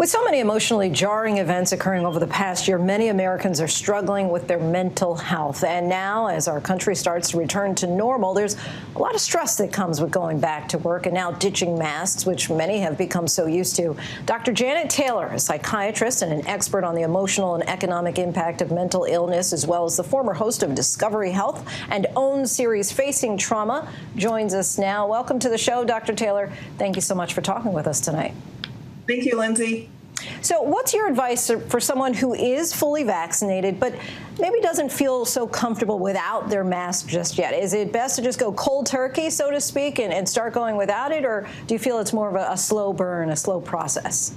With so many emotionally jarring events occurring over the past year, many Americans are struggling with their mental health. And now, as our country starts to return to normal, there's a lot of stress that comes with going back to work and now ditching masks, which many have become so used to. Dr. Janet Taylor, a psychiatrist and an expert on the emotional and economic impact of mental illness, as well as the former host of Discovery Health and OWN series Facing Trauma, joins us now. Welcome to the show, Dr. Taylor. Thank you so much for talking with us tonight. Thank you, Lindsay. So what's your advice for someone who is fully vaccinated but maybe doesn't feel so comfortable without their mask just yet? Is it best to just go cold turkey, so to speak, and start going without it? Or do you feel it's more of a slow burn, a slow process?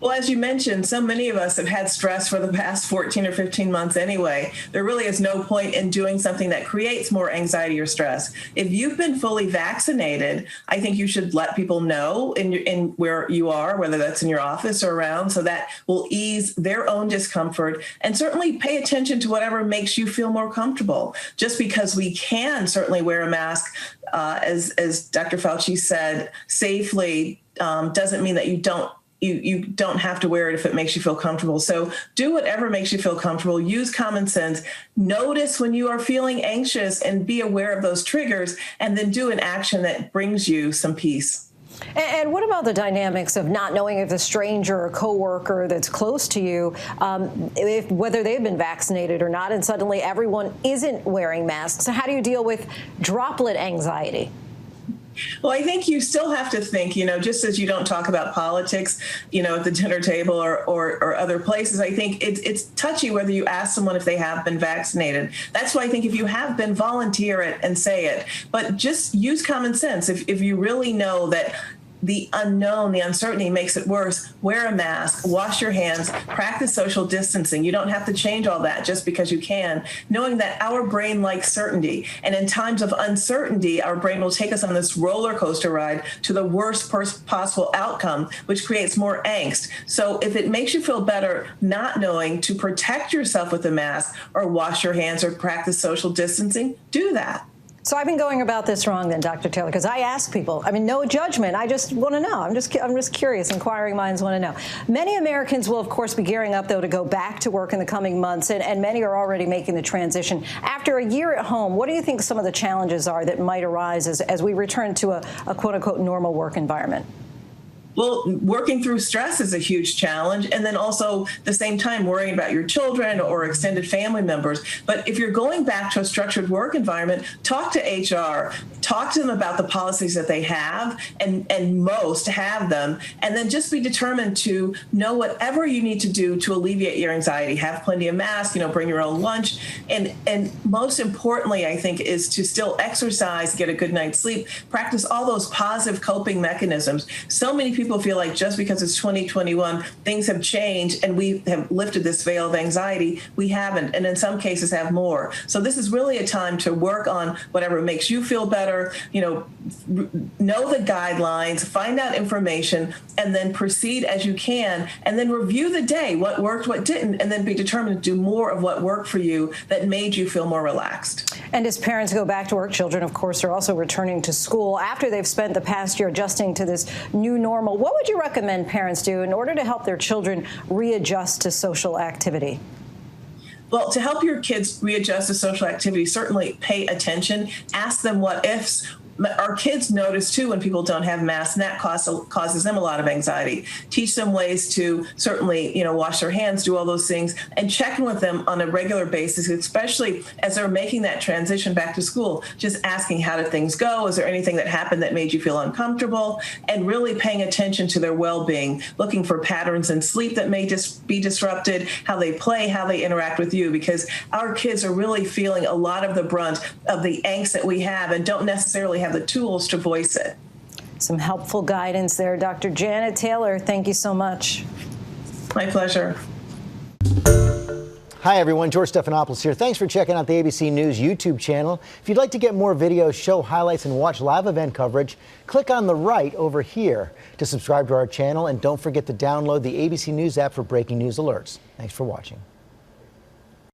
Well, as you mentioned, so many of us have had stress for the past 14 or 15 months anyway. There really is no point in doing something that creates more anxiety or stress. If you've been fully vaccinated, I think you should let people know in where you are, whether that's in your office or around, so that will ease their own discomfort. And certainly pay attention to whatever makes you feel more comfortable. Just because we can certainly wear a mask, as Dr. Fauci said, safely, doesn't mean that you don't have to wear it if it makes you feel comfortable. So do whatever makes you feel comfortable. Use common sense. Notice when you are feeling anxious and be aware of those triggers, and then do an action that brings you some peace. And what about the dynamics of not knowing if a stranger or coworker that's close to you, whether they've been vaccinated or not, and suddenly everyone isn't wearing masks? So how do you deal with droplet anxiety? Well, I think you still have to think, just as you don't talk about politics, at the dinner table or other places, I think it's touchy whether you ask someone if they have been vaccinated. That's why I think if you have been, volunteer it and say it. But just use common sense. If you really know that the unknown, the uncertainty makes it worse, wear a mask, wash your hands, practice social distancing. You don't have to change all that just because you can, knowing that our brain likes certainty. And in times of uncertainty, our brain will take us on this roller coaster ride to the worst possible outcome, which creates more angst. So if it makes you feel better not knowing to protect yourself with a mask or wash your hands or practice social distancing, do that. So I've been going about this wrong then, Dr. Taylor, because I ask people, no judgment. I just want to know. I'm just curious. Inquiring minds want to know. Many Americans will, of course, be gearing up, though, to go back to work in the coming months, and many are already making the transition. After a year at home, what do you think some of the challenges are that might arise as we return to a quote-unquote normal work environment? Well, working through stress is a huge challenge. And then also at the same time worrying about your children or extended family members. But if you're going back to a structured work environment, talk to HR, talk to them about the policies that they have and most have them. And then just be determined to know whatever you need to do to alleviate your anxiety. Have plenty of masks, bring your own lunch. And most importantly, I think, is to still exercise, get a good night's sleep, practice all those positive coping mechanisms. So many people feel like just because it's 2021, things have changed and we have lifted this veil of anxiety. We haven't, and in some cases have more. So this is really a time to work on whatever makes you feel better, know the guidelines, find out information, and then proceed as you can, and then review the day, what worked, what didn't, and then be determined to do more of what worked for you that made you feel more relaxed. And as parents go back to work, children, of course, are also returning to school after they've spent the past year adjusting to this new normal. What would you recommend parents do in order to help their children readjust to social activity? Well, to help your kids readjust to social activity, certainly pay attention, ask them what ifs. Our kids notice, too, when people don't have masks, and that causes them a lot of anxiety. Teach them ways to certainly, wash their hands, do all those things, and check in with them on a regular basis, especially as they're making that transition back to school. Just asking, how did things go? Is there anything that happened that made you feel uncomfortable? And really paying attention to their well-being, looking for patterns in sleep that may just be disrupted, how they play, how they interact with you, because our kids are really feeling a lot of the brunt of the angst that we have and don't necessarily have the tools to voice it. Some helpful guidance there, Dr. Janet Taylor. Thank you so much. My pleasure. Hi, everyone. George Stephanopoulos here. Thanks for checking out the ABC News YouTube channel. If you'd like to get more videos, show highlights, and watch live event coverage, click on the right over here to subscribe to our channel. And don't forget to download the ABC News app for breaking news alerts. Thanks for watching.